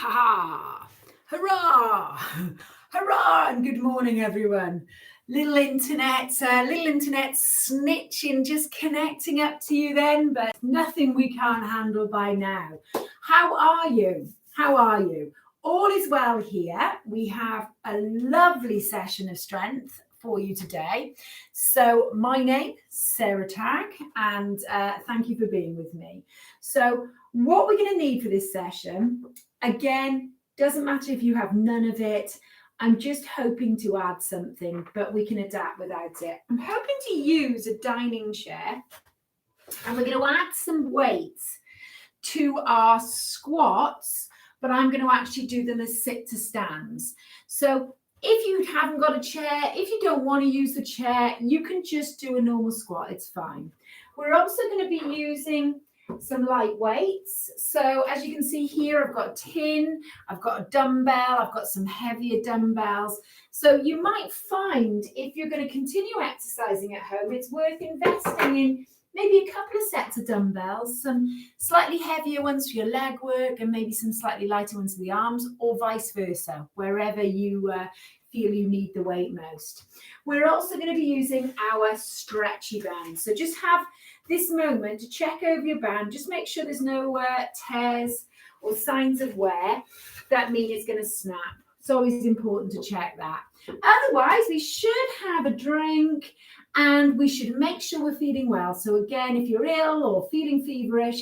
Ha! Hurrah! Hurrah! And good morning, everyone. Little internet snitching, just connecting up to you then, but nothing we can't handle by now. How are you? How are you? All is well here. We have a lovely session of strength for you today. So my name, Sarah Tag, and thank you for being with me. So what we're going to need for this session, again, doesn't matter if you have none of it. I'm just hoping to add something, but we can adapt without it. I'm hoping to use a dining chair, and we're going to add some weights to our squats, but I'm going to actually do them as sit to stands. So if you haven't got a chair, if you don't want to use the chair, you can just do a normal squat. It's fine. We're also going to be using some light weights. So as you can see here, I've got a tin, I've got a dumbbell, I've got some heavier dumbbells. So you might find if you're going to continue exercising at home, it's worth investing in maybe a couple of sets of dumbbells, some slightly heavier ones for your leg work and maybe some slightly lighter ones for the arms, or vice versa, wherever you feel you need the weight most. We're also going to be using our stretchy band. So just have this moment to check over your band. Just make sure there's no tears or signs of wear that mean it's going to snap. It's always important to check that. Otherwise, we should have a drink and we should make sure we're feeling well. So again, if you're ill or feeling feverish,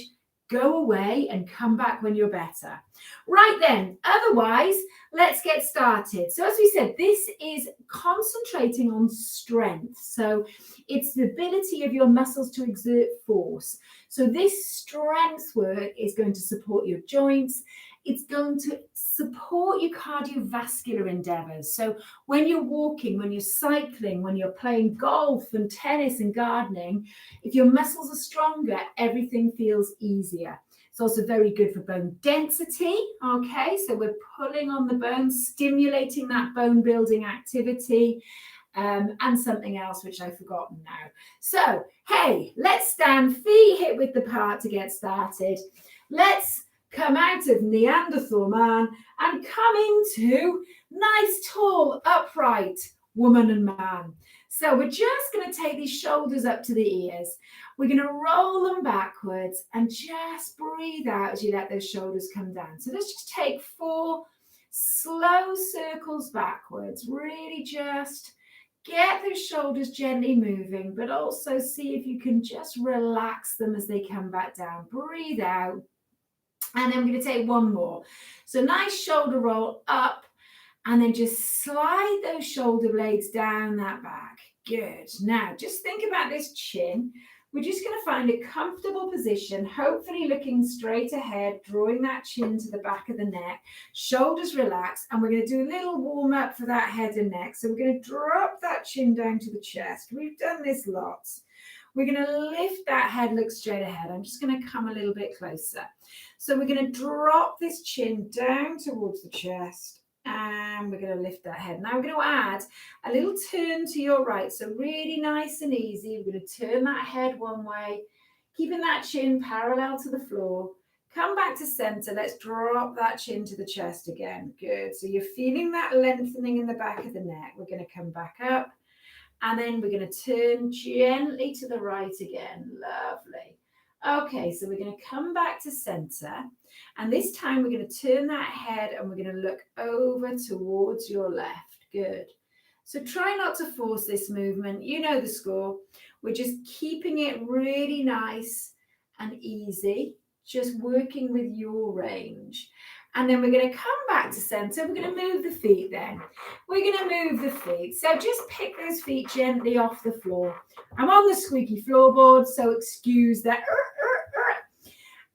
go away and come back when you're better. Right then, otherwise, let's get started. So as we said, this is concentrating on strength. So it's the ability of your muscles to exert force. So this strength work is going to support your joints. It's going to support your cardiovascular endeavors. So when you're walking, when you're cycling, when you're playing golf and tennis and gardening, if your muscles are stronger, everything feels easier. It's also very good for bone density, okay? So we're pulling on the bones, stimulating that bone building activity, and something else which I've forgotten now. So, hey, let's stand, feet hip width apart to get started. Let's come out of Neanderthal man and come into nice, tall, upright woman and man. So we're just going to take these shoulders up to the ears. We're going to roll them backwards and just breathe out as you let those shoulders come down. So let's just take 4 slow circles backwards. Really just get those shoulders gently moving, but also see if you can just relax them as they come back down. Breathe out. And then we're going to take one more. So nice shoulder roll up and then just slide those shoulder blades down that back. Good. Now, just think about this chin. We're just going to find a comfortable position, hopefully looking straight ahead, drawing that chin to the back of the neck, shoulders relaxed, and we're going to do a little warm up for that head and neck. So we're going to drop that chin down to the chest. We've done this lots. We're going to lift that head, look straight ahead. I'm just going to come a little bit closer. So we're going to drop this chin down towards the chest and we're going to lift that head. Now we're going to add a little turn to your right. So really nice and easy. We're going to turn that head one way, keeping that chin parallel to the floor. Come back to center. Let's drop that chin to the chest again. Good. So you're feeling that lengthening in the back of the neck. We're going to come back up. And then we're going to turn gently to the right again. Lovely. Okay, so we're going to come back to center. And this time we're going to turn that head and we're going to look over towards your left. Good. So try not to force this movement. You know the score. We're just keeping it really nice and easy, just working with your range. And then we're going to come back to center. We're going to move the feet then. We're going to move the feet. So just pick those feet gently off the floor. I'm on the squeaky floorboard, so excuse that.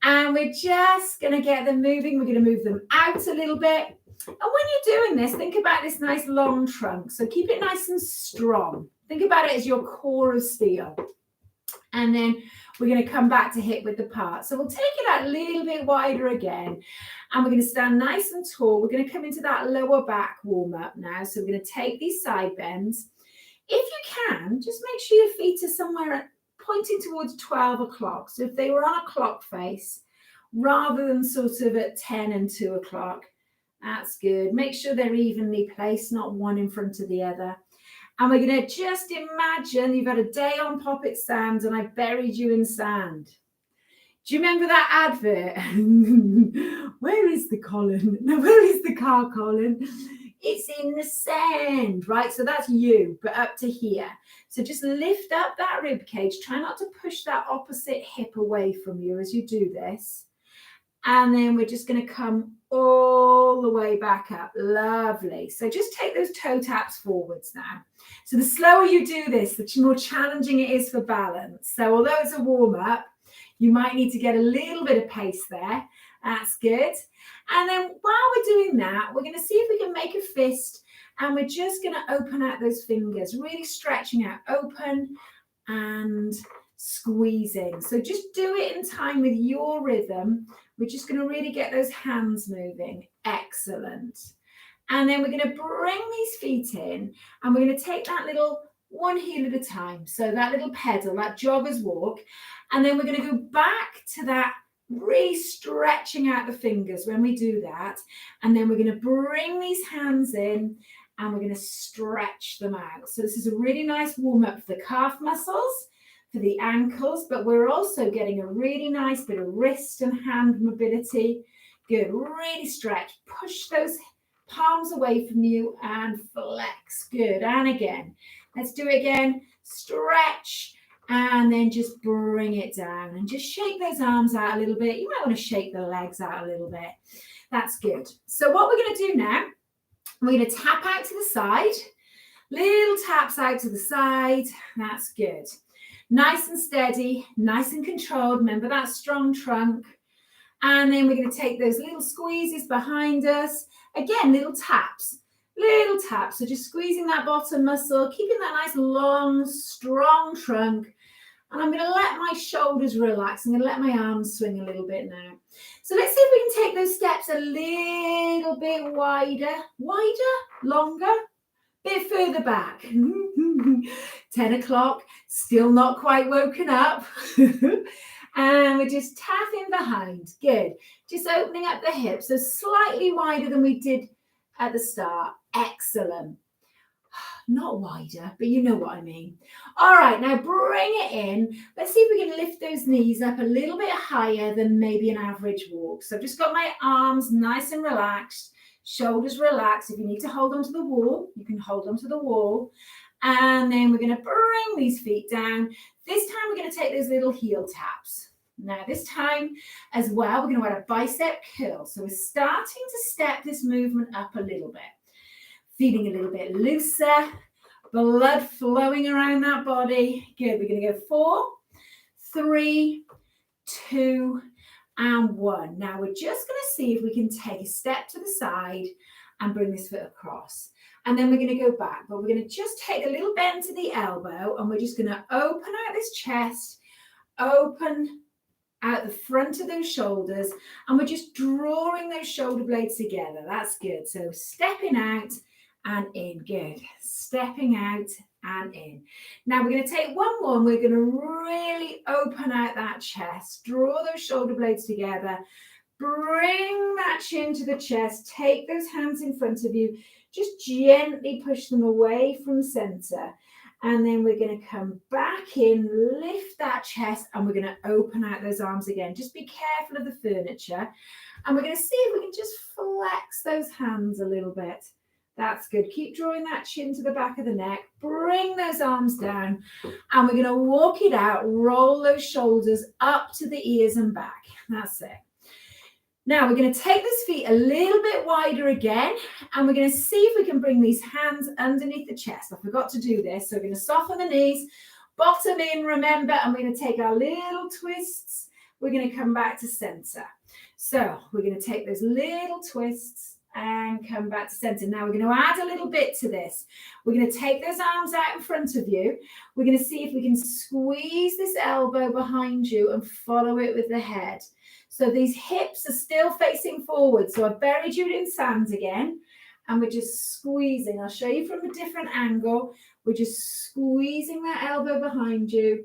And we're just going to get them moving. We're going to move them out a little bit. And when you're doing this, think about this nice long trunk. So keep it nice and strong. Think about it as your core of steel. And then we're going to come back to hip width apart. So we'll take it out a little bit wider again. And we're going to stand nice and tall. We're going to come into that lower back warm up now. So we're going to take these side bends. If you can, just make sure your feet are somewhere pointing towards 12 o'clock. So if they were on a clock face, rather than sort of at 10 and 2 o'clock, That's good. Make sure they're evenly placed, not one in front of the other. And we're going to just imagine you've had a day on Poppet Sands and I've buried you in sand. Do you remember that advert? Where is the Colin? No, where is the car, Colin? It's in the sand, right? So that's you, but up to here. So just lift up that rib cage. Try not to push that opposite hip away from you as you do this. And then we're just going to come all the way back up. Lovely. So just take those toe taps forwards now. So the slower you do this, the more challenging it is for balance. So although it's a warm up, you might need to get a little bit of pace there. That's good. And then while we're doing that, we're going to see if we can make a fist, and we're just going to open out those fingers, really stretching out, open and squeezing. So just do it in time with your rhythm. We're just going to really get those hands moving. Excellent. And then we're going to bring these feet in, and we're going to take that little one heel at a time. So that little pedal, that jogger's walk. And then we're going to go back to that, really stretching out the fingers when we do that. And then we're going to bring these hands in and we're going to stretch them out. So this is a really nice warm up for the calf muscles, for the ankles, but we're also getting a really nice bit of wrist and hand mobility. Good, really stretch. Push those palms away from you and flex. Good, and again. Let's do it again. Stretch. And then just bring it down and just shake those arms out a little bit. You might want to shake the legs out a little bit. That's good. So what we're going to do now, we're going to tap out to the side. Little taps out to the side. That's good. Nice and steady, nice and controlled. Remember that strong trunk. And then we're going to take those little squeezes behind us. Again, little taps. Little taps, so just squeezing that bottom muscle, keeping that nice long, strong trunk. And I'm going to let my shoulders relax. I'm going to let my arms swing a little bit now. So let's see if we can take those steps a little bit wider, longer, bit further back. 10 o'clock, still not quite woken up. And we're just tapping behind. Good. Just opening up the hips, so slightly wider than we did at the start. Excellent. Not wider, but you know what I mean. All right, now bring it in. Let's see if we can lift those knees up a little bit higher than maybe an average walk. So I've just got my arms nice and relaxed, shoulders relaxed. If you need to hold onto the wall, you can hold onto the wall. And then we're going to bring these feet down. This time we're going to take those little heel taps. Now this time as well, we're going to add a bicep curl. So we're starting to step this movement up a little bit. Feeling a little bit looser, blood flowing around that body. Good, we're going to go 4, 3, 2, and 1. Now we're just going to see if we can take a step to the side and bring this foot across. And then we're going to go back, but we're going to just take a little bend to the elbow, and we're just going to open out this chest, open out the front of those shoulders, and we're just drawing those shoulder blades together. That's good. So stepping out and in. Good. Stepping out and in. Now we're going to take one more, and we're going to really open out that chest, draw those shoulder blades together, bring that chin to the chest, take those hands in front of you, just gently push them away from center. And then we're going to come back in, lift that chest, and we're going to open out those arms again. Just be careful of the furniture. And we're going to see if we can just flex those hands a little bit. That's good. Keep drawing that chin to the back of the neck. Bring those arms down. And we're going to walk it out. Roll those shoulders up to the ears and back. That's it. Now we're going to take those feet a little bit wider again, and we're going to see if we can bring these hands underneath the chest. I forgot to do this. So we're going to soften the knees, bottom in, remember, and we're going to take our little twists. We're going to come back to center. So we're going to take those little twists and come back to center. Now we're going to add a little bit to this. We're going to take those arms out in front of you. We're going to see if we can squeeze this elbow behind you and follow it with the head. So these hips are still facing forward. So I've buried you in sand again, and we're just squeezing. I'll show you from a different angle. We're just squeezing that elbow behind you,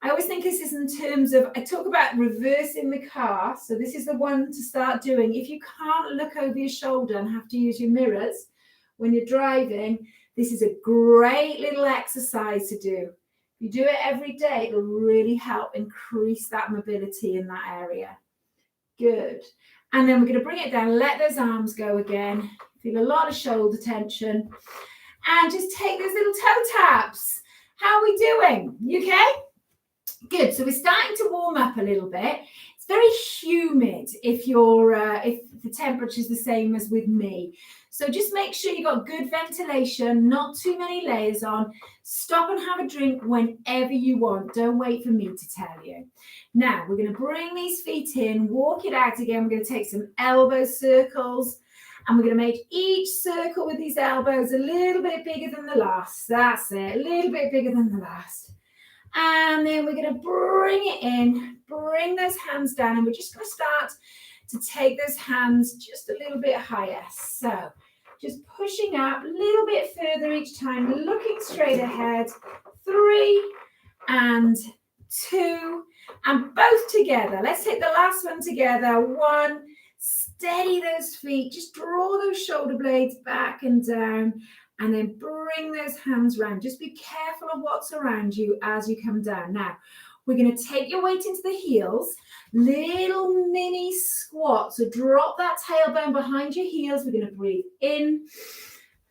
I always think this is in terms of, I talk about reversing the car. So this is the one to start doing. If you can't look over your shoulder and have to use your mirrors when you're driving, this is a great little exercise to do. If you do it every day, it'll really help increase that mobility in that area. Good. And then we're going to bring it down, let those arms go again. Feel a lot of shoulder tension. And just take those little toe taps. How are we doing? You okay? Good. So we're starting to warm up a little bit. It's very humid if the temperature is the same as with me. So just make sure you got good ventilation, not too many layers on. Stop and have a drink whenever you want. Don't wait for me to tell you. Now we're going to bring these feet in, walk it out again. We're going to take some elbow circles. And we're going to make each circle with these elbows a little bit bigger than the last. That's it, a little bit bigger than the last. And then we're going to bring it in, bring those hands down, and we're just going to start to take those hands just a little bit higher. So just pushing up a little bit further each time, looking straight ahead. 3 and 2, and both together. Let's take the last one together. 1. Steady those feet, just draw those shoulder blades back and down, and then bring those hands round. Just be careful of what's around you as you come down. Now, we're going to take your weight into the heels, little mini squat. So drop that tailbone behind your heels. We're going to breathe in,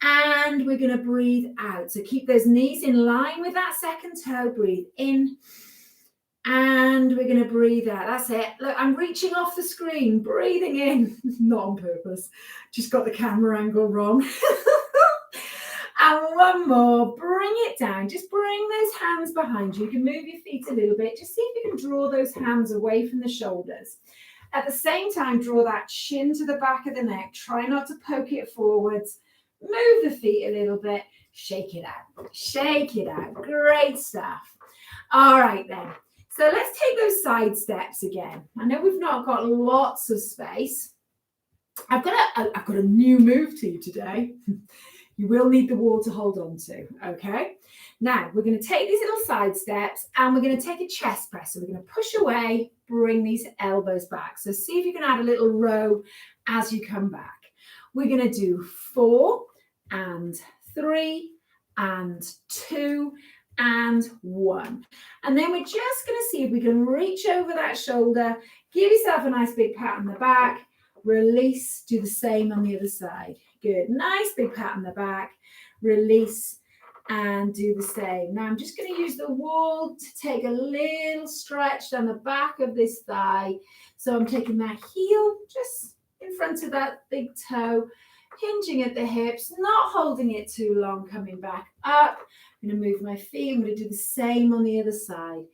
and we're going to breathe out. So keep those knees in line with that second toe. Breathe in. And we're going to breathe out. That's it. Look, I'm reaching off the screen, breathing in. Not on purpose. Just got the camera angle wrong. And one more. Bring it down. Just bring those hands behind you. You can move your feet a little bit. Just see if you can draw those hands away from the shoulders. At the same time, draw that chin to the back of the neck. Try not to poke it forwards. Move the feet a little bit. Shake it out. Shake it out. Great stuff. All right then. So let's take those side steps again. I know we've not got lots of space. I've got a new move to you today. You will need the wall to hold on to, okay? Now, we're going to take these little side steps and we're going to take a chest press. So we're going to push away, bring these elbows back. So see if you can add a little row as you come back. We're going to do 4 and 3 and 2 and 1. And then we're just going to see if we can reach over that shoulder, give yourself a nice big pat on the back, release, do the same on the other side. Good, nice big pat on the back, release, and do the same. Now I'm just going to use the wall to take a little stretch down the back of this thigh. So I'm taking that heel just in front of that big toe, hinging at the hips, not holding it too long, coming back up. I'm going to move my feet. I'm going to do the same on the other side.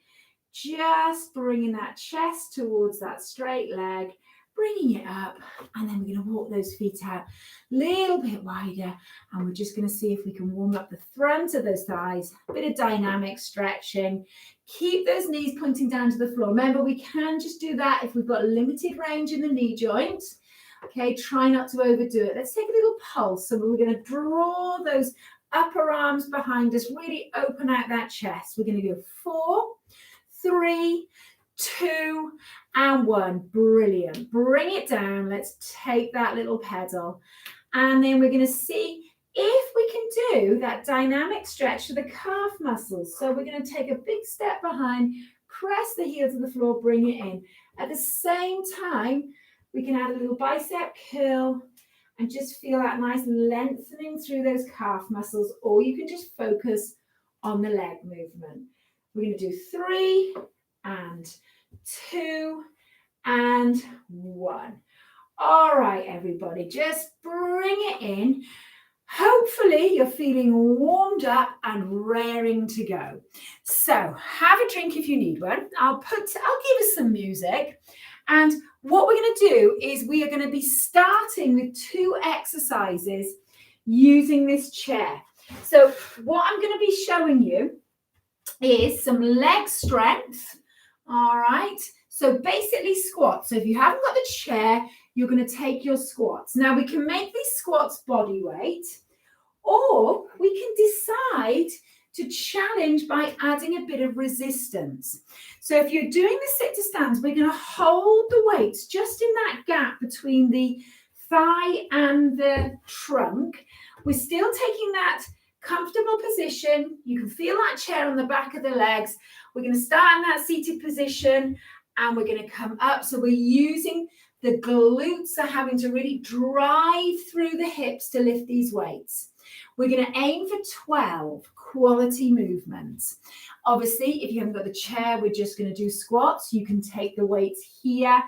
Just bringing that chest towards that straight leg, bringing it up, and then we're going to walk those feet out a little bit wider, and we're just going to see if we can warm up the front of those thighs. A bit of dynamic stretching. Keep those knees pointing down to the floor. Remember, we can just do that if we've got limited range in the knee joint. Okay, try not to overdo it. Let's take a little pulse. So we're going to draw those upper arms behind us, really open out that chest. We're going to go 4, 3, 2, and 1. Brilliant. Bring it down. Let's take that little pedal. And then we're going to see if we can do that dynamic stretch to the calf muscles. So we're going to take a big step behind, press the heel to the floor, bring it in. At the same time, we can add a little bicep curl and just feel that nice lengthening through those calf muscles, or you can just focus on the leg movement. We're going to do 3 and 2 and 1. All right, everybody, just bring it in. Hopefully you're feeling warmed up and raring to go. So have a drink if you need one. I'll give us some music. And what we're going to do is we are going to be starting with 2 exercises using this chair. So what I'm going to be showing you is some leg strength. All right. So basically squats. So if you haven't got the chair, you're going to take your squats. Now we can make these squats body weight, or we can decide to challenge by adding a bit of resistance. So if you're doing the sit to stands, we're going to hold the weights just in that gap between the thigh and the trunk. We're still taking that comfortable position. You can feel that chair on the back of the legs. We're going to start in that seated position and we're going to come up. So we're using the glutes are having to really drive through the hips to lift these weights. We're going to aim for 12 quality movements. Obviously, if you haven't got the chair, we're just going to do squats. You can take the weights here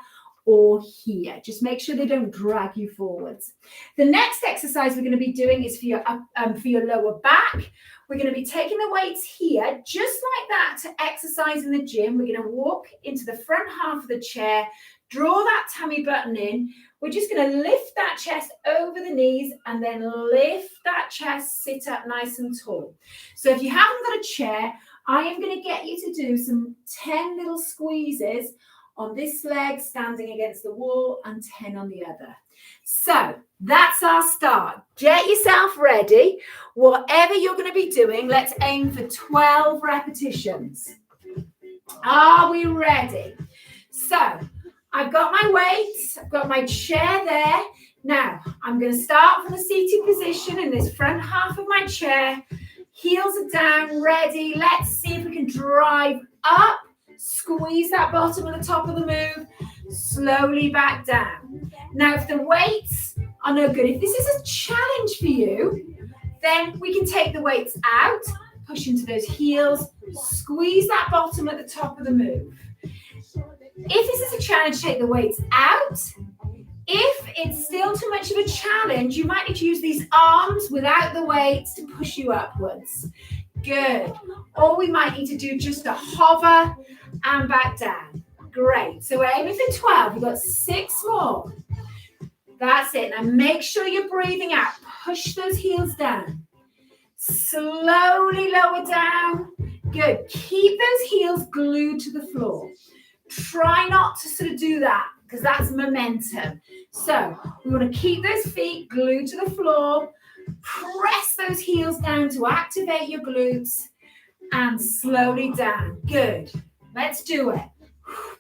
or here. Just make sure they don't drag you forwards. The next exercise we're going to be doing is for your lower back. We're going to be taking the weights here, just like that, to exercise in the gym. We're going to walk into the front half of the chair, draw that tummy button in. We're just going to lift that chest over the knees and then lift that chest, sit up nice and tall. So if you haven't got a chair, I am going to get you to do some 10 little squeezes on this leg, standing against the wall, and 10 on the other. So that's our start. Get yourself ready. Whatever you're going to be doing, let's aim for 12 repetitions. Are we ready? So I've got my weights, I've got my chair there. Now I'm going to start from the seated position in this front half of my chair. Heels are down, ready. Let's see if we can drive up. Squeeze that bottom and the top of the move, slowly back down. Now, if the weights are no good, if this is a challenge for you, then we can take the weights out, push into those heels, squeeze that bottom at the top of the move. If this is a challenge, take the weights out. If it's still too much of a challenge, you might need to use these arms without the weights to push you upwards. Good. Or we might need to do just a hover and back down. Great. So we're aiming for 12. We've got 6 more. That's it. Now make sure you're breathing out. Push those heels down. Slowly lower down. Good. Keep those heels glued to the floor. Try not to sort of do that because that's momentum. So we want to keep those feet glued to the floor. Press those heels down to activate your glutes and slowly down. Good. Let's do it.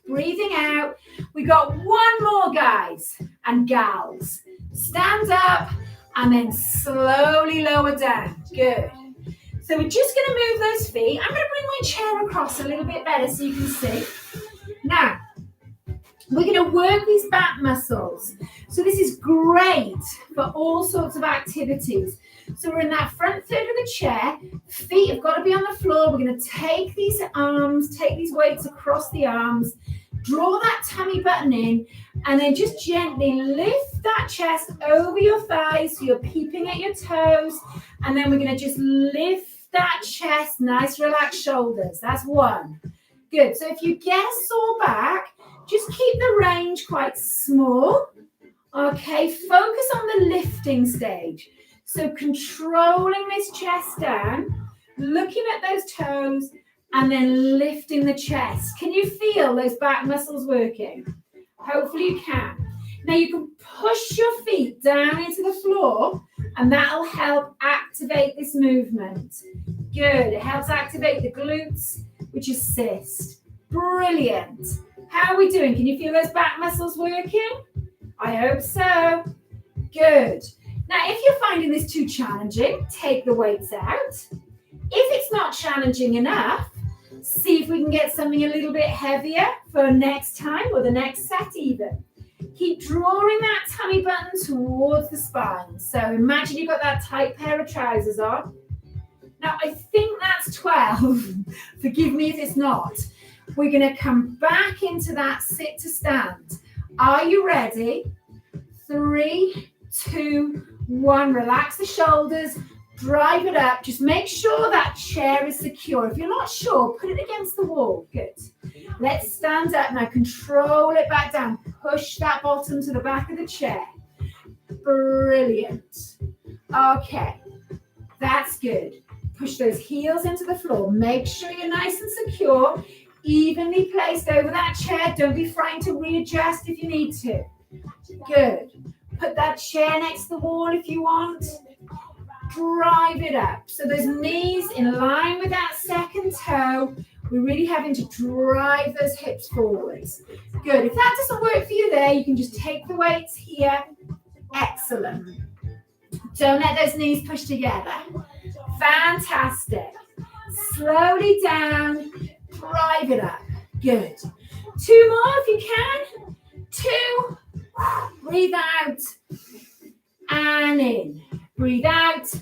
Breathing out. We got 1 more, guys and gals. Stand up and then slowly lower down. Good. So we're just going to move those feet. I'm going to bring my chair across a little bit better so you can see. Now, we're going to work these back muscles. So this is great for all sorts of activities. So we're in that front third of the chair. Feet have got to be on the floor. We're going to take these arms, take these weights across the arms, draw that tummy button in, and then just gently lift that chest over your thighs so you're peeping at your toes. And then we're going to just lift that chest, nice relaxed shoulders. That's 1. Good. So if you get a sore back, just keep the range quite small. Okay, focus on the lifting stage. So controlling this chest down, looking at those toes, and then lifting the chest. Can you feel those back muscles working? Hopefully you can. Now you can push your feet down into the floor, and that'll help activate this movement. Good. It helps activate the glutes, which assist. Brilliant. How are we doing? Can you feel those back muscles working? I hope so. Good. Now, if you're finding this too challenging, take the weights out. If it's not challenging enough, see if we can get something a little bit heavier for next time or the next set even. Keep drawing that tummy button towards the spine. So imagine you've got that tight pair of trousers on. Now, I think that's 12. Forgive me if it's not. We're going to come back into that sit to stand. Are you ready? 3, 2, 1. Relax the shoulders. Drive it up. Just make sure that chair is secure. If you're not sure, put it against the wall. Good. Let's stand up now. Control it back down. Push that bottom to the back of the chair. Brilliant. Okay. That's good. Push those heels into the floor. Make sure you're nice and secure. Evenly placed over that chair. Don't be frightened to readjust if you need to. Good. Put that chair next to the wall if you want. drive it up. So those knees in line with that second toe. We're really having to drive those hips forwards. Good. If that doesn't work for you there, you can just take the weights here. Excellent. Don't let those knees push together. Fantastic. Slowly down, drive it up. Good. 2 more if you can. 2. Breathe out and in. Breathe out.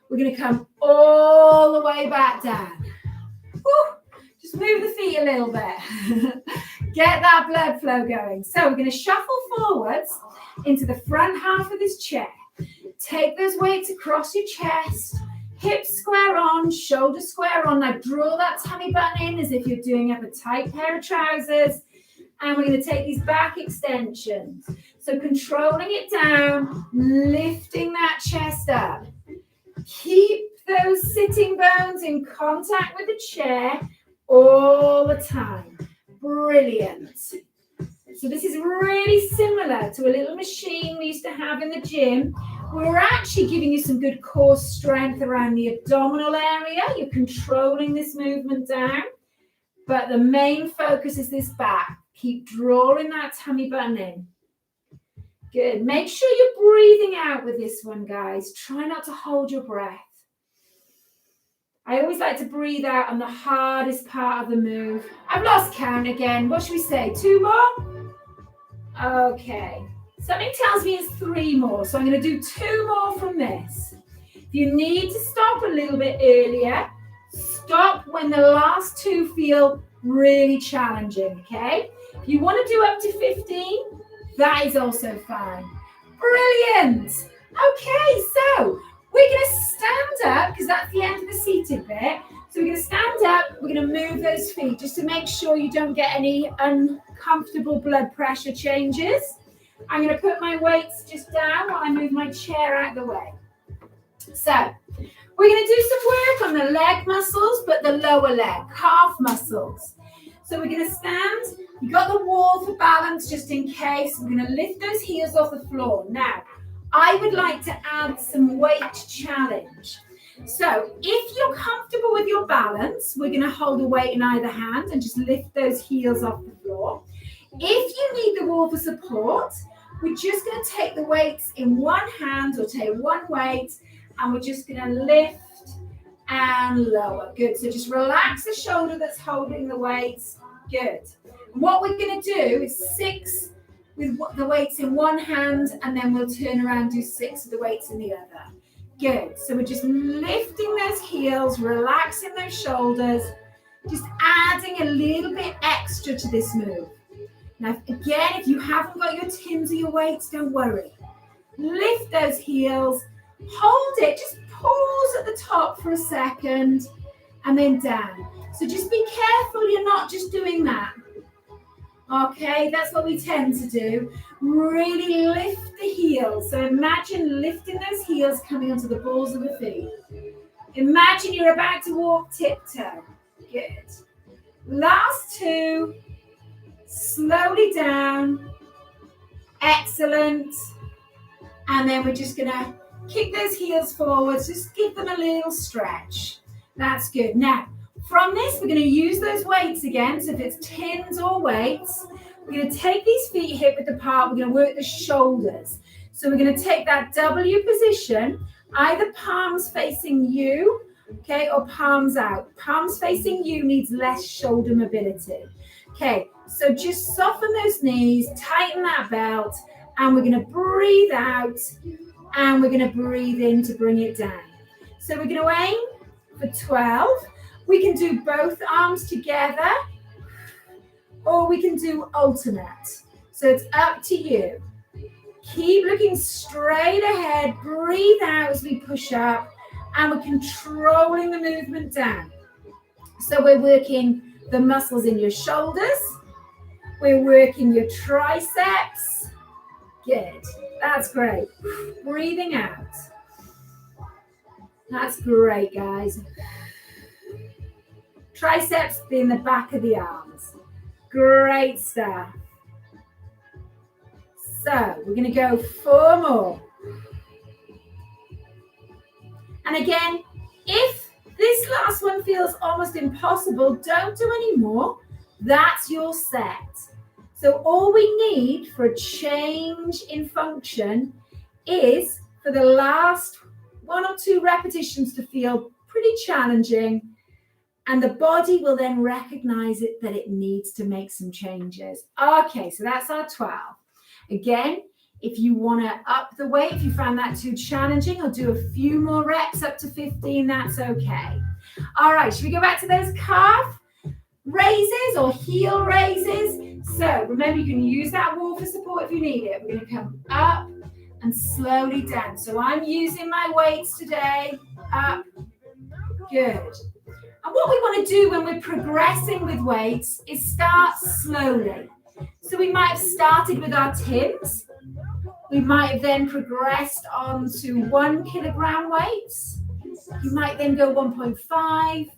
We're going to come all the way back down. Woo. Just move the feet a little bit. Get that blood flow going. So we're going to shuffle forwards into the front half of this chair. Take those weights across your chest. Hips square on, shoulders square on. Now draw that tummy button in as if you're doing up a tight pair of trousers. And we're going to take these back extensions. So controlling it down, lifting that chest up. Keep those sitting bones in contact with the chair all the time. Brilliant. So this is really similar to a little machine we used to have in the gym. We're actually giving you some good core strength around the abdominal area. You're controlling this movement down. But the main focus is this back. Keep drawing that tummy button in. Good. Make sure you're breathing out with this one, guys. Try not to hold your breath. I always like to breathe out on the hardest part of the move. I've lost count again. What should we say? 2 more? Okay. Something tells me it's 3 more, so I'm going to do 2 more from this. If you need to stop a little bit earlier, stop when the last 2 feel really challenging, okay? If you want to do up to 15, that is also fine. Brilliant. Okay, so we're going to stand up because that's the end of the seated bit. So we're going to stand up. We're going to move those feet just to make sure you don't get any uncomfortable blood pressure changes. I'm going to put my weights just down while I move my chair out of the way. So we're going to do some work on the leg muscles, but the lower leg, calf muscles. So we're going to stand. You've got the wall for balance just in case. We're going to lift those heels off the floor. Now, I would like to add some weight challenge. So if you're comfortable with your balance, we're going to hold a weight in either hand and just lift those heels off the floor. If you need the wall for support, we're just going to take the weights in one hand or take one weight and we're just going to lift and lower. Good. So just relax the shoulder that's holding the weights. Good. What we're going to do is 6 with the weights in one hand and then we'll turn around and do 6 with the weights in the other. Good. So we're just lifting those heels, relaxing those shoulders, just adding a little bit extra to this move. Now, again, if you haven't got your tins or your weights, don't worry. Lift those heels, hold it, just pause at the top for a second and then down. So just be careful you're not just doing that. Okay, that's what we tend to do. Really lift the heels. So imagine lifting those heels coming onto the balls of the feet. Imagine you're about to walk tiptoe. Good. Last 2. Slowly down. Excellent. And then we're just going to kick those heels forwards. Just give them a little stretch. That's good. Now, from this, we're going to use those weights again. So if it's tins or weights, we're going to take these feet hip width apart. We're going to work the shoulders. So we're going to take that W position, either palms facing you, okay, or palms out. Palms facing you needs less shoulder mobility. Okay, so just soften those knees, tighten that belt, and we're going to breathe out, and we're going to breathe in to bring it down. So we're going to aim for 12. We can do both arms together, or we can do alternate. So it's up to you. Keep looking straight ahead. Breathe out as we push up, and we're controlling the movement down. So we're working the muscles in your shoulders. We're working your triceps. Good. That's great. Breathing out. That's great, guys. Triceps being the back of the arms. Great stuff. So we're going to go 4 more. And again, if this last one feels almost impossible, don't do any more. That's your set. So all we need for a change in function is for the last 1 or 2 repetitions to feel pretty challenging, and the body will then recognize it that it needs to make some changes. Okay, so that's our 12. Again, if you want to up the weight, if you found that too challenging, or do a few more reps up to 15, that's okay. All right, should we go back to those calf raises or heel raises? So remember, you can use that wall for support if you need it. We're going to come up and slowly down. So I'm using my weights today. Up. Good. And what we want to do when we're progressing with weights is start slowly. So we might have started with our Tims. We might have then progressed on to 1 kilogram weights. You might then go 1.5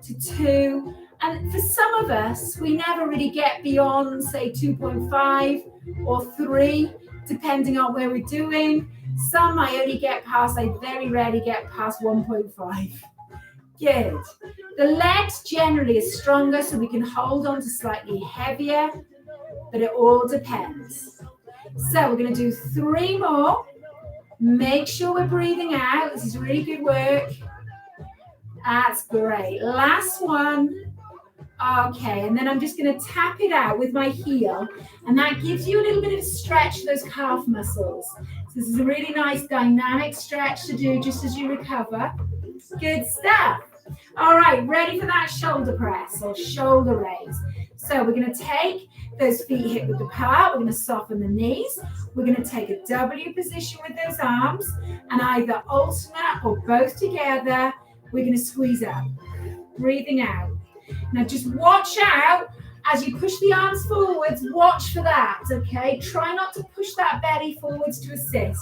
to 2. And for some of us, we never really get beyond, say, 2.5 or 3, depending on where we're doing. Some I only get past, I very rarely get past 1.5. Good. The legs generally are stronger, so we can hold on to slightly heavier, but it all depends. So we're going to do 3 more. Make sure we're breathing out. This is really good work. That's great. Last one. Okay, and then I'm just going to tap it out with my heel, and that gives you a little bit of stretch for those calf muscles. So this is a really nice dynamic stretch to do just as you recover. Good stuff. All right, ready for that shoulder press or shoulder raise. So we're going to take those feet hip width apart. We're going to soften the knees. We're going to take a W position with those arms, and either alternate or both together, we're going to squeeze up, breathing out. Now just watch out as you push the arms forwards, watch for that, okay? Try not to push that belly forwards to assist.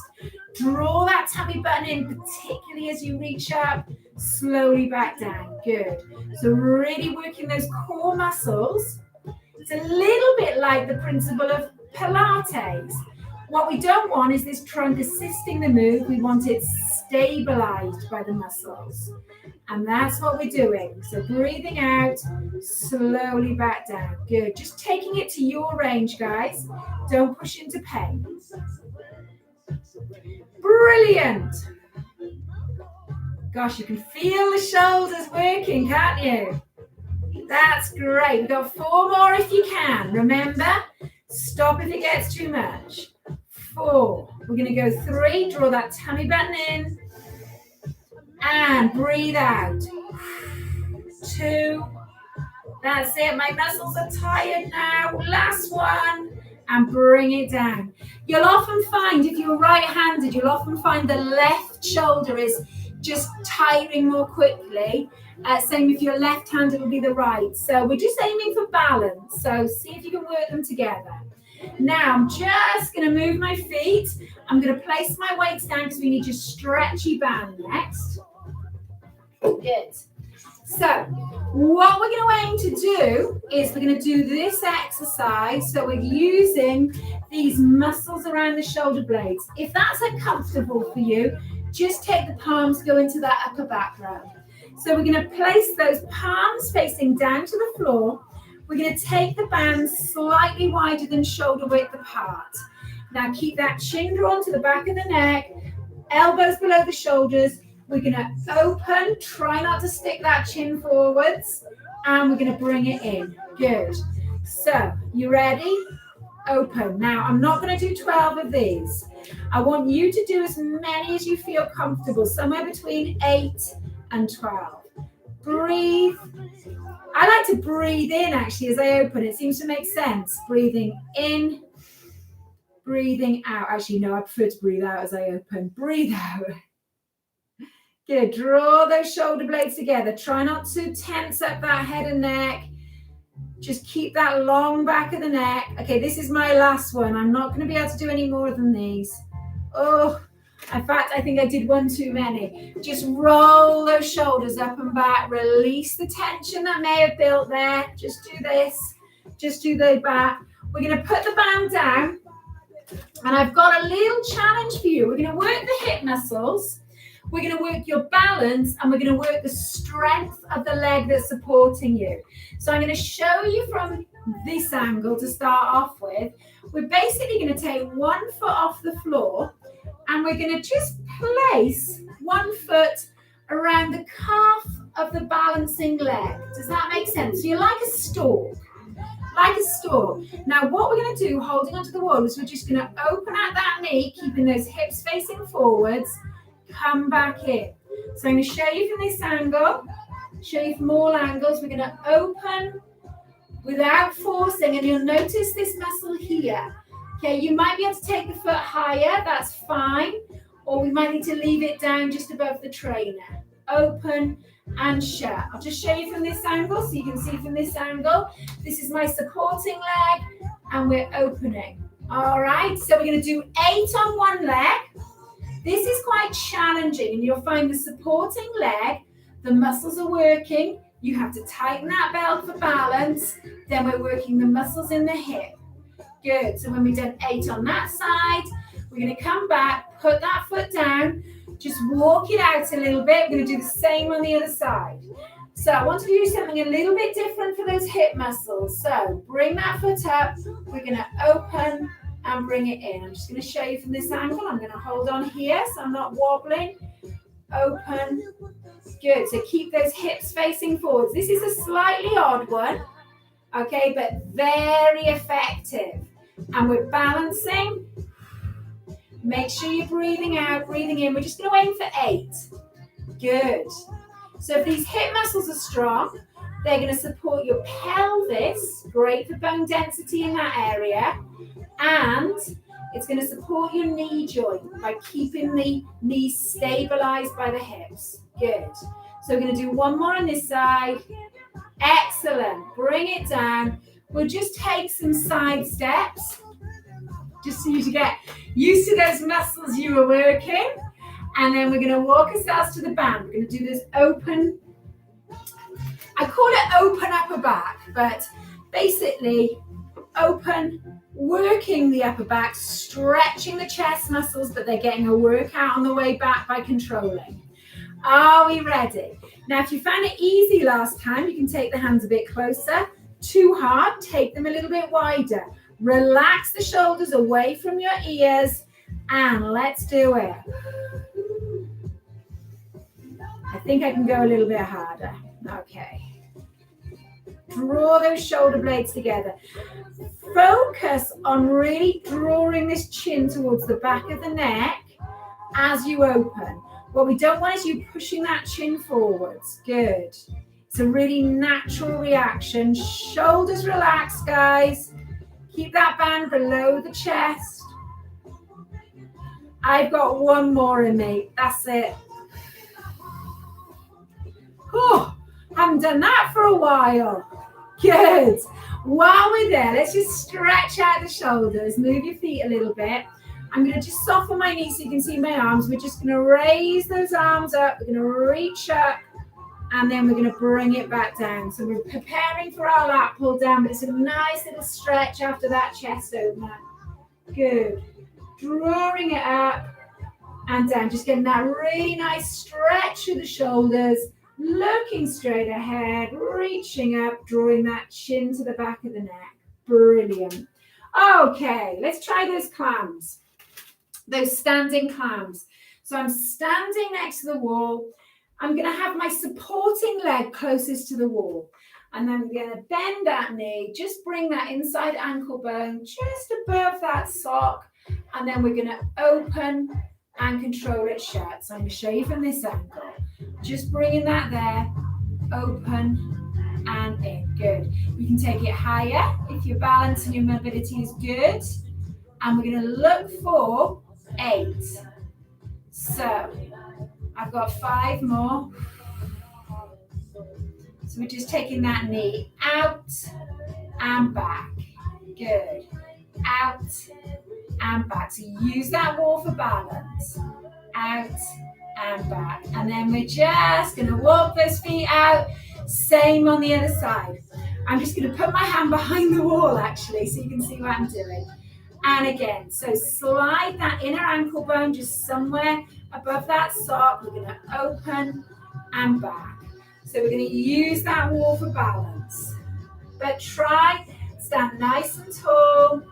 Draw that tummy button in, particularly as you reach up, slowly back down, good. So really working those core muscles. It's a little bit like the principle of Pilates. What we don't want is this trunk assisting the move. We want it stabilized by the muscles. And that's what we're doing. So breathing out, slowly back down. Good. Just taking it to your range, guys. Don't push into pain. Brilliant. Gosh, you can feel the shoulders working, can't you? That's great. We've got 4 more if you can. Remember, stop if it gets too much. 4. We're going to go 3. Draw that tummy button in. And breathe out. 2. That's it. My muscles are tired now. Last one. And bring it down. You'll often find, if you're right-handed, you'll often find the left shoulder is just tiring more quickly. Same if you're left-handed, it'll be the right. So we're just aiming for balance. So see if you can work them together. Now I'm just going to move my feet. I'm going to place my weights down because we need your stretchy band next. Good. So what we're going to aim to do is we're going to do this exercise. So we're using these muscles around the shoulder blades. If that's uncomfortable for you, just take the palms, go into that upper back row. So we're going to place those palms facing down to the floor. We're going to take the bands slightly wider than shoulder width apart. Now keep that chin drawn to the back of the neck, elbows below the shoulders. We're going to open, try not to stick that chin forwards, and we're going to bring it in. Good. So, you ready? Open. Now, I'm not going to do 12 of these. I want you to do as many as you feel comfortable, somewhere between 8 and 12. Breathe. I like to breathe in, actually, as I open. It seems to make sense. Breathing in, breathing out. Actually, no, I prefer to breathe out as I open. Breathe out. Good. Draw those shoulder blades together. Try not to tense up that head and neck. Just keep that long back of the neck. Okay, this is my last one. I'm not going to be able to do any more than these. Oh, in fact, I think I did one too many. Just roll those shoulders up and back. Release the tension that may have built there. Just do this. Just do the back. We're going to put the band down. And I've got a little challenge for you. We're going to work the hip muscles. We're going to work your balance and we're going to work the strength of the leg that's supporting you. So I'm going to show you from this angle to start off with. We're basically going to take 1 foot off the floor and we're going to just place 1 foot around the calf of the balancing leg. Does that make sense? So you're like a stalk. Like a stalk. Now what we're going to do, holding onto the wall, is we're just going to open out that knee, keeping those hips facing forwards, come back in. So I'm going to show you from this angle, show you from all angles. We're going to open without forcing, and you'll notice this muscle here. Okay, you might be able to take the foot higher, that's fine, or we might need to leave it down just above the trainer. Open and shut. I'll just show you from this angle so you can see from this angle. This is my supporting leg and we're opening. All right, so we're going to do 8 on one leg. This is quite challenging and you'll find the supporting leg, the muscles are working. You have to tighten that belt for balance. Then we're working the muscles in the hip. Good, so when we've done 8 on that side, we're going to come back, put that foot down, just walk it out a little bit. We're going to do the same on the other side. So I want to do something a little bit different for those hip muscles. So bring that foot up. We're going to open and bring it in. I'm just going to show you from this angle. I'm going to hold on here so I'm not wobbling. Open. Good. So keep those hips facing forwards. This is a slightly odd one, okay, but very effective. And we're balancing. Make sure you're breathing out, breathing in. We're just going to aim for 8. Good. So if these hip muscles are strong, they're going to support your pelvis, great for bone density in that area, and it's going to support your knee joint by keeping the knees stabilized by the hips. Good. So we're going to do one more on this side. Excellent. Bring it down. We'll just take some side steps, just so you get used to those muscles you were working. And then we're going to walk ourselves to the band. We're going to do this open, I call it open upper back, but basically open, working the upper back, stretching the chest muscles, but they're getting a workout on the way back by controlling. Are we ready? Now, if you found it easy last time, you can take the hands a bit closer. Too hard, take them a little bit wider. Relax the shoulders away from your ears and let's do it. I think I can go a little bit harder. Okay. Draw those shoulder blades together. Focus on really drawing this chin towards the back of the neck as you open. What we don't want is you pushing that chin forwards. Good. It's a really natural reaction. Shoulders relaxed, guys. Keep that band below the chest. I've got one more in me. That's it. Oh, haven't done that for a while. Good. While we're there, let's just stretch out the shoulders. Move your feet a little bit. I'm going to just soften my knees so you can see my arms. We're just going to raise those arms up. We're going to reach up. And then we're going to bring it back down. So we're preparing for our lat pull down, but it's a nice little stretch after that chest opener. Good. Drawing it up and down. Just getting that really nice stretch through the shoulders. Looking straight ahead, reaching up, drawing that chin to the back of the neck. Brilliant. Okay, let's try those clams. Those standing clams. So I'm standing next to the wall. I'm going to have my supporting leg closest to the wall. And then I'm going to bend that knee, just bring that inside ankle bone just above that sock. And then we're going to open and control it shut. So I'm going to show you from this angle. Just bringing that there, open and in. Good. You can take it higher if your balance and your mobility is good. And we're going to look for 8. So I've got 5 more. So we're just taking that knee out and back. Good. Out and back. So use that wall for balance. Out and back. And then we're just going to walk those feet out. Same on the other side. I'm just going to put my hand behind the wall actually so you can see what I'm doing. and again. So slide that inner ankle bone just somewhere above that sock. We're going to open and back. So we're going to use that wall for balance. But try, stand nice and tall.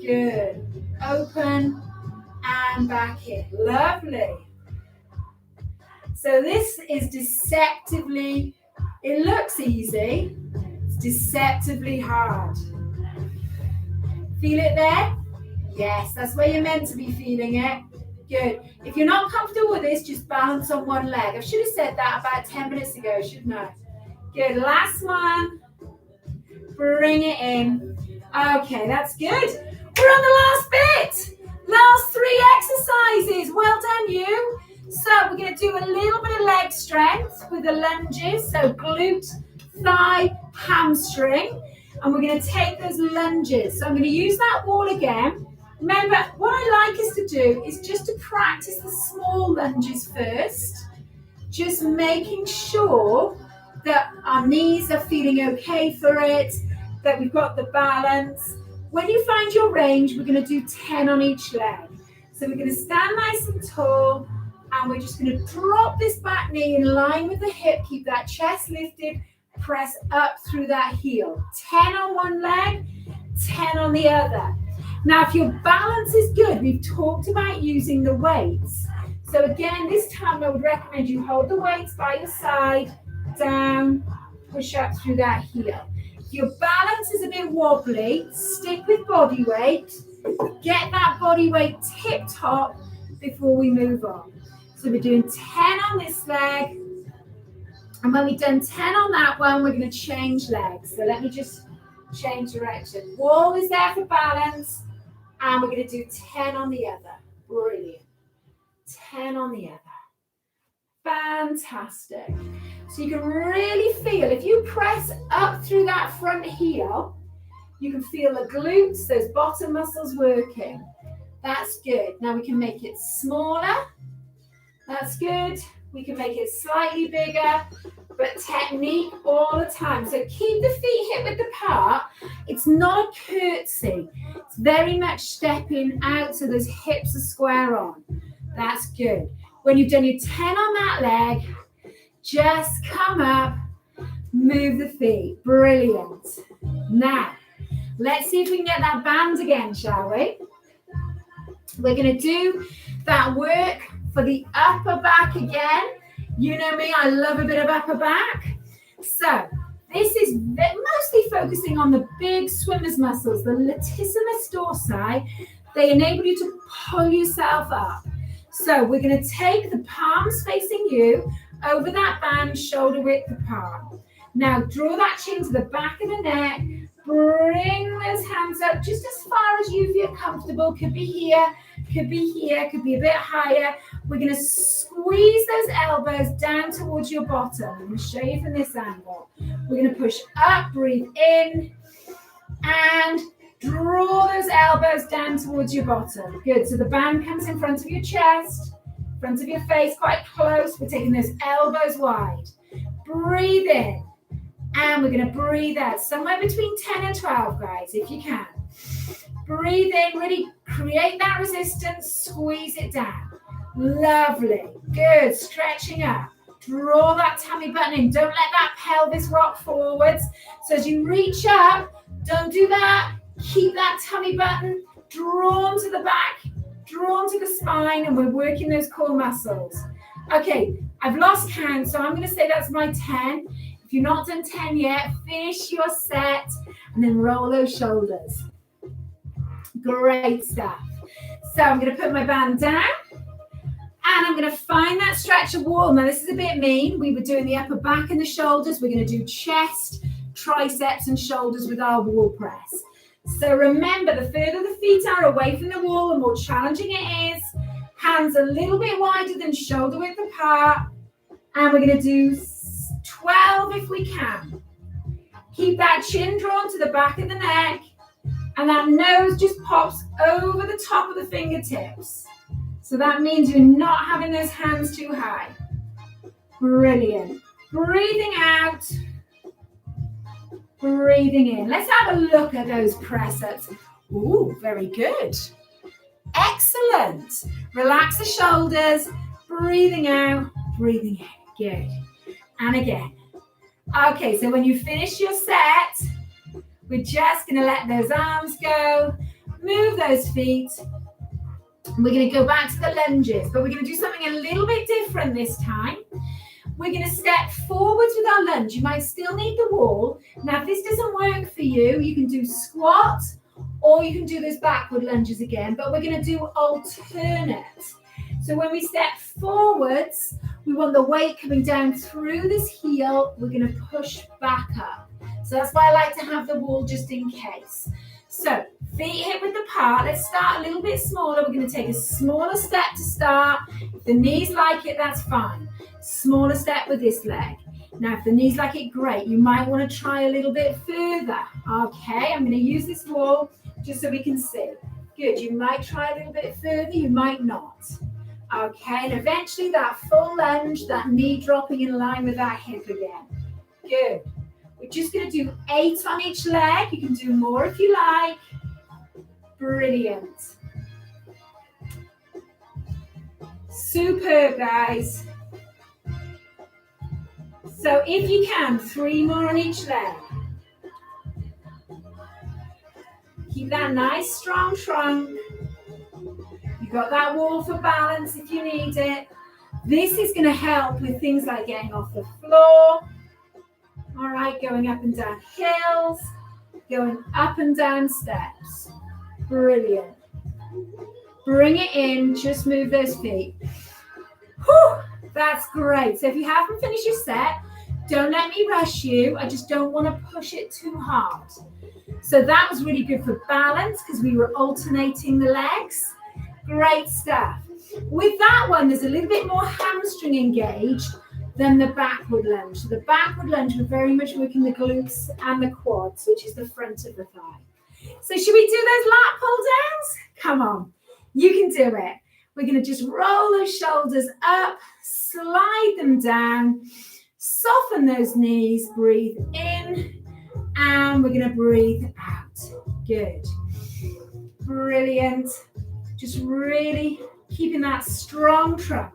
Good. Open and back in. Lovely. So this is deceptively, it looks easy, it's deceptively hard. Feel it there? Yes, that's where you're meant to be feeling it. Good. If you're not comfortable with this, just balance on one leg. I should have said that about 10 minutes ago, shouldn't I? Good. Last one. Bring it in. Okay, that's good. We're on the last bit. Last 3 exercises. Well done, you. So we're going to do a little bit of leg strength with the lunges. So glute, thigh, hamstring. And we're going to take those lunges. So I'm going to use that wall again. Remember, what I like us to do is just to practice the small lunges first. Just making sure that our knees are feeling okay for it, that we've got the balance. When you find your range, we're going to do 10 on each leg. So we're going to stand nice and tall, and we're just going to drop this back knee in line with the hip, keep that chest lifted, press up through that heel. 10 on one leg, 10 on the other. Now, if your balance is good, we've talked about using the weights. So again, this time I would recommend you hold the weights by your side, down, push up through that heel. If your balance is a bit wobbly, stick with body weight. Get that body weight tip top before we move on. So we're doing 10 on this leg. And when we've done 10 on that one, we're going to change legs. So let me just change direction. Wall is there for balance. And we're going to do 10 on the other. Brilliant. 10 on the other. Fantastic. So you can really feel, if you press up through that front heel, you can feel the glutes, those bottom muscles working. That's good. Now we can make it smaller. That's good. We can make it slightly bigger, but technique all the time. So keep the feet hip width apart. It's not a curtsy. It's very much stepping out so those hips are square on. That's good. When you've done your 10 on that leg, just come up, move the feet. Brilliant. Now, let's see if we can get that band again, shall we? We're going to do that work for the upper back again. You know me, I love a bit of upper back. So this is mostly focusing on the big swimmer's muscles, the latissimus dorsi. They enable you to pull yourself up. So we're going to take the palms facing you over that band, shoulder width apart. Now draw that chin to the back of the neck. Bring those hands up just as far as you feel comfortable. Could be here, could be here, could be a bit higher. We're going to squeeze those elbows down towards your bottom. I'm going to show you from this angle. We're going to push up, breathe in, and draw those elbows down towards your bottom. Good. So the band comes in front of your chest, front of your face, quite close. We're taking those elbows wide. Breathe in. And we're going to breathe out somewhere between 10 and 12, guys, if you can. Breathe in, really create that resistance, squeeze it down. Lovely. Good. Stretching up. Draw that tummy button in. Don't let that pelvis rock forwards. So as you reach up, don't do that. Keep that tummy button drawn to the back, drawn to the spine, and we're working those core muscles. Okay, I've lost count, so I'm going to say that's my 10. If you've not done 10 yet, finish your set and then roll those shoulders. Great stuff. So I'm going to put my band down and I'm going to find that stretch of wall. Now this is a bit mean. We were doing the upper back and the shoulders. We're going to do chest, triceps and shoulders with our wall press. So remember, the further the feet are away from the wall, the more challenging it is. Hands a little bit wider than shoulder width apart. And we're going to do 12 if we can. Keep that chin drawn to the back of the neck. And that nose just pops over the top of the fingertips. So that means you're not having those hands too high. Brilliant. Breathing out. Breathing in. Let's have a look at those press-ups. Ooh, very good. Excellent. Relax the shoulders, breathing out, breathing in. Good. And again. Okay, so when you finish your set, we're just going to let those arms go, move those feet. We're going to go back to the lunges, but we're going to do something a little bit different this time. We're going to step forwards with our lunge. You might still need the wall. Now, if this doesn't work for you, you can do squat or you can do those backward lunges again, but we're going to do alternate. So when we step forwards, we want the weight coming down through this heel. We're going to push back up. So that's why I like to have the wall just in case. So feet hip width apart. Let's start a little bit smaller. We're going to take a smaller step to start. If the knees like it, that's fine. Smaller step with this leg. Now, if the knees like it, great. You might want to try a little bit further. Okay, I'm going to use this wall just so we can see. Good. You might try a little bit further. You might not. Okay, and eventually that full lunge, that knee dropping in line with that hip again. Good. We're just going to do 8 on each leg. You can do more if you like. Brilliant. Superb, guys. So if you can, 3 more on each leg. Keep that nice strong trunk. You've got that wall for balance if you need it. This is going to help with things like getting off the floor. All right, going up and down hills, going up and down steps. Brilliant. Bring it in, just move those feet. Whew, that's great. So if you haven't finished your set, don't let me rush you. I just don't want to push it too hard. So that was really good for balance because we were alternating the legs. Great stuff. With that one, there's a little bit more hamstring engaged than the backward lunge. So the backward lunge, we're very much working the glutes and the quads, which is the front of the thigh. So should we do those lat pull downs? Come on, you can do it. We're going to just roll those shoulders up, slide them down, soften those knees, breathe in, and we're going to breathe out. Good. Brilliant. Just really keeping that strong trunk.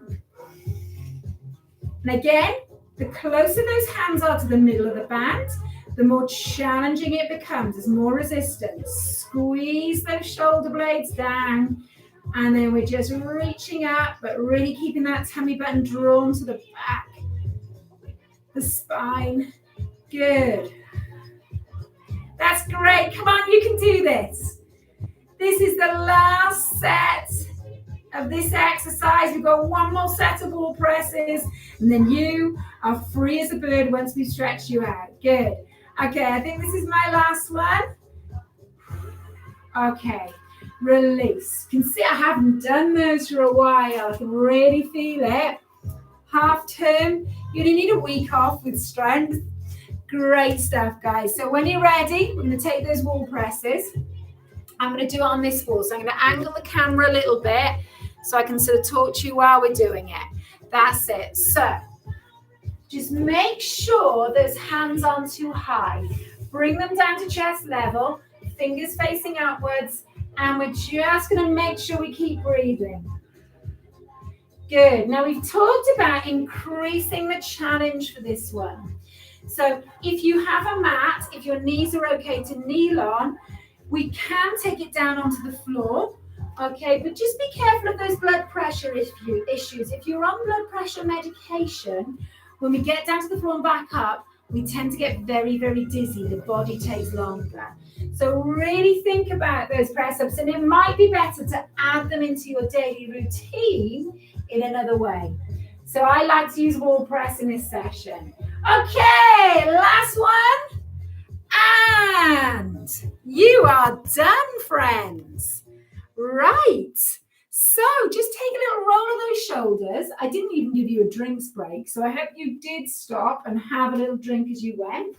And again, the closer those hands are to the middle of the band, the more challenging it becomes. There's more resistance. Squeeze those shoulder blades down. And then we're just reaching up, but really keeping that tummy button drawn to the back, the spine. Good. That's great. Come on, you can do this. This is the last set of this exercise. We've got one more set of wall presses, and then you are free as a bird once we stretch you out. Good. Okay, I think this is my last one. Okay, release. You can see I haven't done those for a while. I can really feel it. Half term, you only need a week off with strength. Great stuff, guys. So when you're ready, we're going to take those wall presses. I'm going to do it on this wall. So I'm going to angle the camera a little bit so I can sort of talk to you while we're doing it. That's it. So just make sure those hands aren't too high. Bring them down to chest level, fingers facing upwards, and we're just going to make sure we keep breathing. Good. Now we've talked about increasing the challenge for this one. So if you have a mat, if your knees are okay to kneel on, we can take it down onto the floor, okay? But just be careful of those blood pressure issues. If you're on blood pressure medication, when we get down to the floor and back up, we tend to get very, very dizzy. The body takes longer. So really think about those press-ups, and it might be better to add them into your daily routine in another way. So I like to use wall press in this session. Okay, last one. And you are done, friends. Right. So just take a little roll of those shoulders. I didn't even give you a drinks break, so I hope you did stop and have a little drink as you went.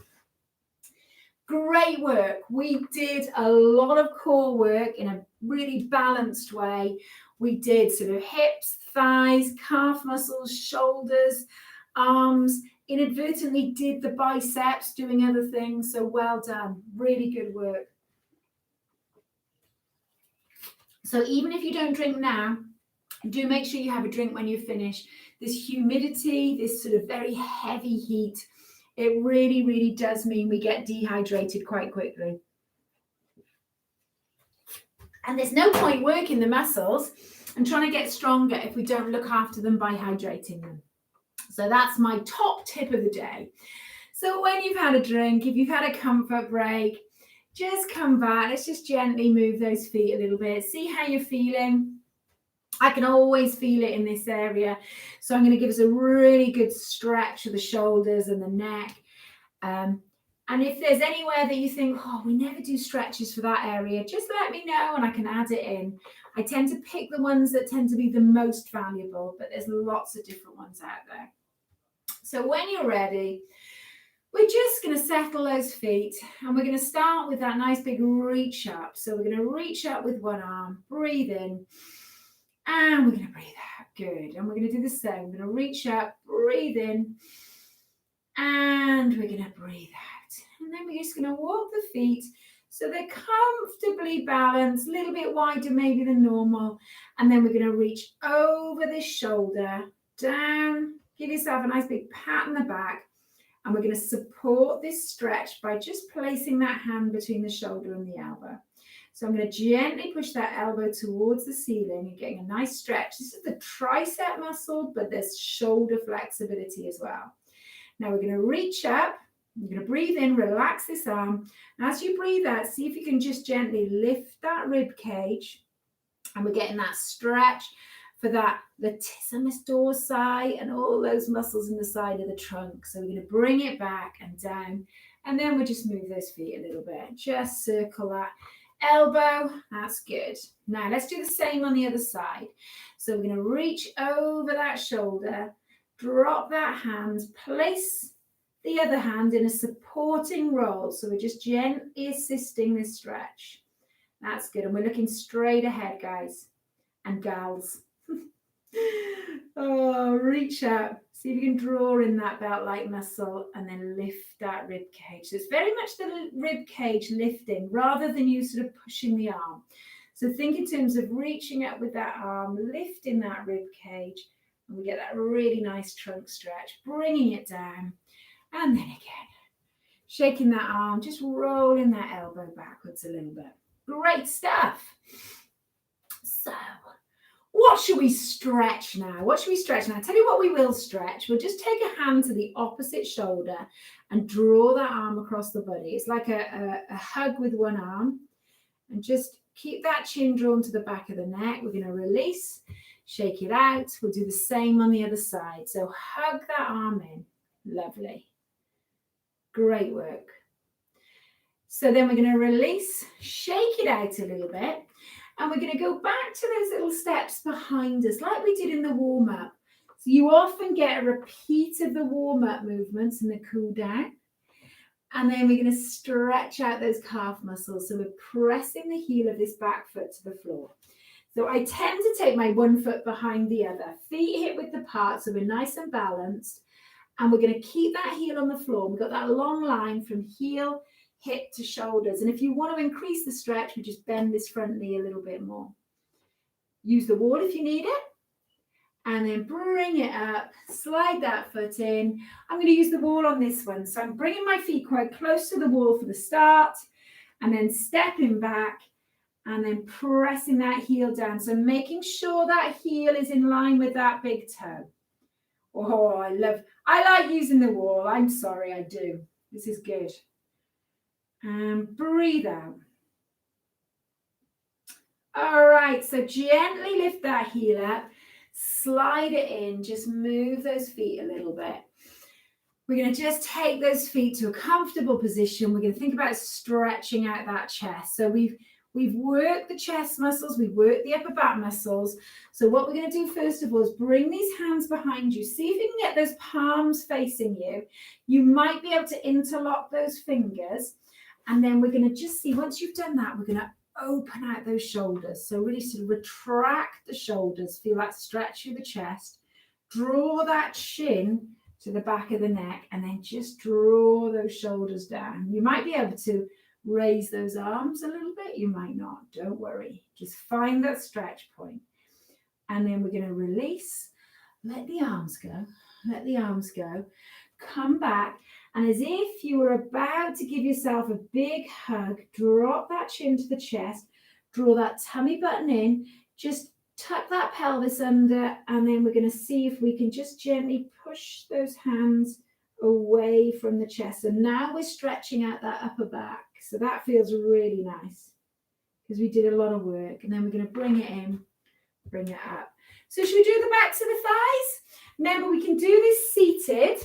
Great work. We did a lot of core work in a really balanced way. We did sort of hips, thighs, calf muscles, shoulders, arms, inadvertently did the biceps, doing other things. So well done. Really good work. So even if you don't drink now, do make sure you have a drink when you finish. This humidity, this sort of very heavy heat, it really, really does mean we get dehydrated quite quickly. And there's no point working the muscles and trying to get stronger if we don't look after them by hydrating them. So that's my top tip of the day. So when you've had a drink, if you've had a comfort break, just come back. Let's just gently move those feet a little bit. See how you're feeling. I can always feel it in this area. So I'm going to give us a really good stretch of the shoulders and the neck. And if there's anywhere that you think, oh, we never do stretches for that area, just let me know and I can add it in. I tend to pick the ones that tend to be the most valuable, but there's lots of different ones out there. So when you're ready, we're just going to settle those feet and we're going to start with that nice big reach up. So we're going to reach up with one arm, breathe in, and we're going to breathe out. Good. And we're going to do the same. We're going to reach up, breathe in, and we're going to breathe out. And then we're just going to walk the feet so they're comfortably balanced, a little bit wider maybe than normal. And then we're going to reach over this shoulder, down, give yourself a nice big pat on the back. And we're going to support this stretch by just placing that hand between the shoulder and the elbow. So I'm going to gently push that elbow towards the ceiling and getting a nice stretch. This is the tricep muscle, but there's shoulder flexibility as well. Now we're going to reach up. You're going to breathe in, relax this arm. And as you breathe out, see if you can just gently lift that rib cage. And we're getting that stretch for that latissimus dorsi and all those muscles in the side of the trunk. So we're going to bring it back and down. And then we'll just move those feet a little bit. Just circle that elbow. That's good. Now let's do the same on the other side. So we're going to reach over that shoulder, drop that hand, place the other hand in a supporting roll. So we're just gently assisting this stretch. That's good. And we're looking straight ahead, guys and gals. Oh, reach up. See if you can draw in that belt-like muscle and then lift that rib cage. So it's very much the rib cage lifting rather than you sort of pushing the arm. So think in terms of reaching up with that arm, lifting that rib cage, and we get that really nice trunk stretch, bringing it down, and then again, shaking that arm, just rolling that elbow backwards a little bit. Great stuff. So, what should we stretch now? What should we stretch now? I'll tell you what we will stretch. We'll just take a hand to the opposite shoulder and draw that arm across the body. It's like a hug with one arm. And just keep that chin drawn to the back of the neck. We're going to release, shake it out. We'll do the same on the other side. So hug that arm in. Lovely. Great work. So then we're going to release, shake it out a little bit. And we're going to go back to those little steps behind us, like we did in the warm-up. So you often get a repeat of the warm-up movements in the cool down. And then we're going to stretch out those calf muscles. So we're pressing the heel of this back foot to the floor. So I tend to take my one foot behind the other, feet hip width apart, so we're nice and balanced. And we're going to keep that heel on the floor. We've got that long line from heel, hip to shoulders. And if you want to increase the stretch, we just bend this front knee a little bit more. Use the wall if you need it. And then bring it up, slide that foot in. I'm going to use the wall on this one. So I'm bringing my feet quite close to the wall for the start, and then stepping back and then pressing that heel down. So making sure that heel is in line with that big toe. Oh, I like using the wall. I'm sorry, I do. This is good. And breathe out. All right, so gently lift that heel up, slide it in, just move those feet a little bit. We're going to just take those feet to a comfortable position. We're going to think about stretching out that chest. So we've worked the chest muscles, we've worked the upper back muscles. So what we're going to do first of all is bring these hands behind you. See if you can get those palms facing you. You might be able to interlock those fingers. And then we're going to just see, once you've done that, we're going to open out those shoulders. So really sort of retract the shoulders, feel that stretch through the chest, draw that chin to the back of the neck, and then just draw those shoulders down. You might be able to raise those arms a little bit. You might not, don't worry. Just find that stretch point. And then we're going to release, let the arms go, let the arms go. Come back, and as if you were about to give yourself a big hug, drop that chin to the chest, draw that tummy button in, just tuck that pelvis under, and then we're going to see if we can just gently push those hands away from the chest. And now we're stretching out that upper back. So that feels really nice because we did a lot of work. And then we're going to bring it in, bring it up. So should we do the backs of the thighs? Remember, we can do this seated.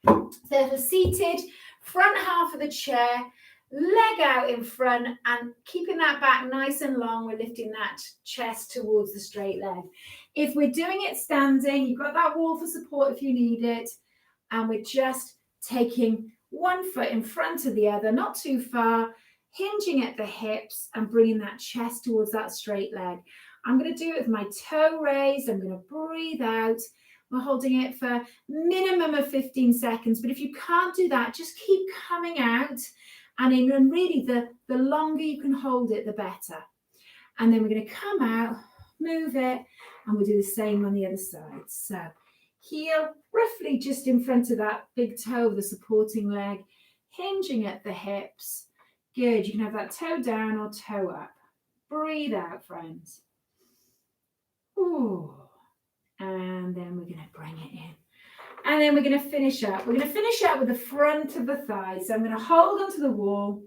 So for seated, front half of the chair, leg out in front and keeping that back nice and long. We're lifting that chest towards the straight leg. If we're doing it standing, you've got that wall for support if you need it. And we're just taking one foot in front of the other, not too far, hinging at the hips and bringing that chest towards that straight leg. I'm going to do it with my toe raised. I'm going to breathe out. We're holding it for a minimum of 15 seconds. But if you can't do that, just keep coming out. And really, the longer you can hold it, the better. And then we're going to come out, move it, and we'll do the same on the other side. So heel roughly just in front of that big toe of the supporting leg, hinging at the hips. Good. You can have that toe down or toe up. Breathe out, friends. Ooh. And then we're going to bring it in. And then we're going to finish up. We're going to finish up with the front of the thigh. So I'm going to hold onto the wall.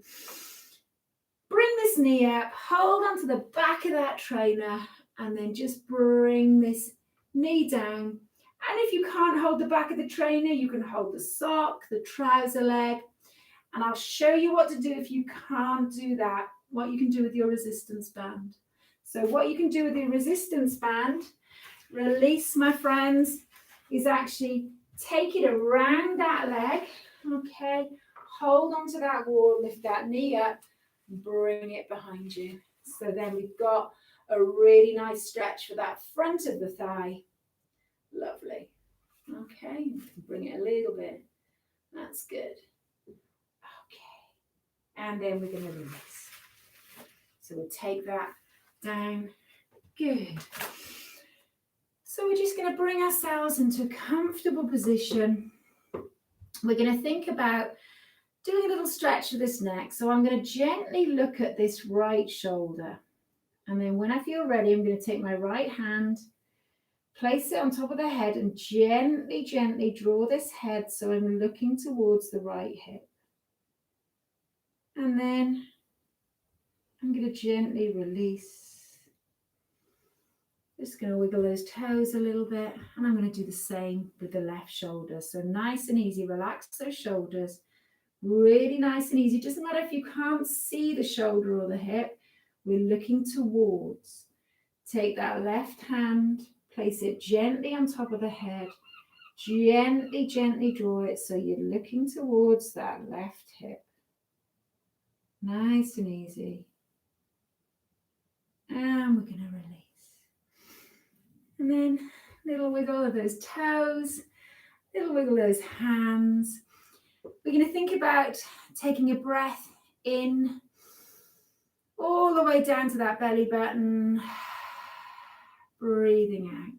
Bring this knee up. Hold onto the back of that trainer. And then just bring this knee down. And if you can't hold the back of the trainer, you can hold the sock, the trouser leg. And I'll show you what to do if you can't do that, what you can do with your resistance band. So what you can do with your resistance band, release, my friends, is actually take it around that leg, okay? Hold onto that wall, lift that knee up, and bring it behind you. So then we've got a really nice stretch for that front of the thigh. Lovely. Okay, bring it a little bit. That's good. Okay, and then we're going to release. So we'll take that down. Good. So we're just going to bring ourselves into a comfortable position. We're going to think about doing a little stretch of this neck. So I'm going to gently look at this right shoulder. And then when I feel ready, I'm going to take my right hand, place it on top of the head and gently, gently draw this head so I'm looking towards the right hip. And then I'm going to gently release. Just going to wiggle those toes a little bit, and I'm going to do the same with the left shoulder. So nice and easy, relax those shoulders, really nice and easy. It doesn't matter if you can't see the shoulder or the hip, we're looking towards. Take that left hand, place it gently on top of the head, gently, gently draw it so you're looking towards that left hip. Nice and easy. And we're going to release. And then little wiggle of those toes, little wiggle of those hands. We're going to think about taking a breath in all the way down to that belly button, breathing out.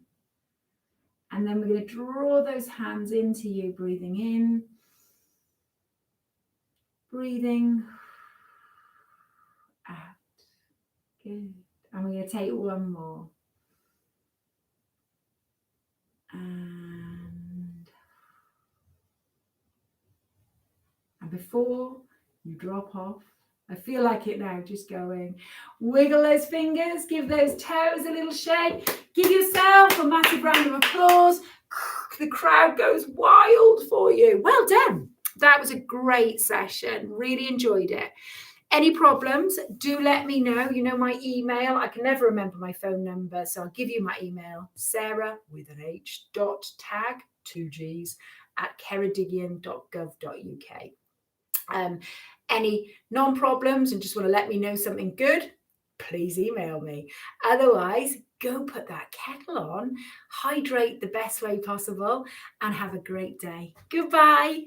And then we're going to draw those hands into you, breathing in, breathing out. Good. And we're going to take one more. And before you drop off, I feel like it now, just going, wiggle those fingers, give those toes a little shake, give yourself a massive round of applause. The crowd goes wild for you. Well done. That was a great session. Really enjoyed it. Any problems, do let me know. You know my email. I can never remember my phone number, so I'll give you my email, sarah.tag, 2 Gs, @ceredigion.gov.uk. Any non-problems and just want to let me know something good, please email me. Otherwise, go put that kettle on, hydrate the best way possible, and have a great day. Goodbye.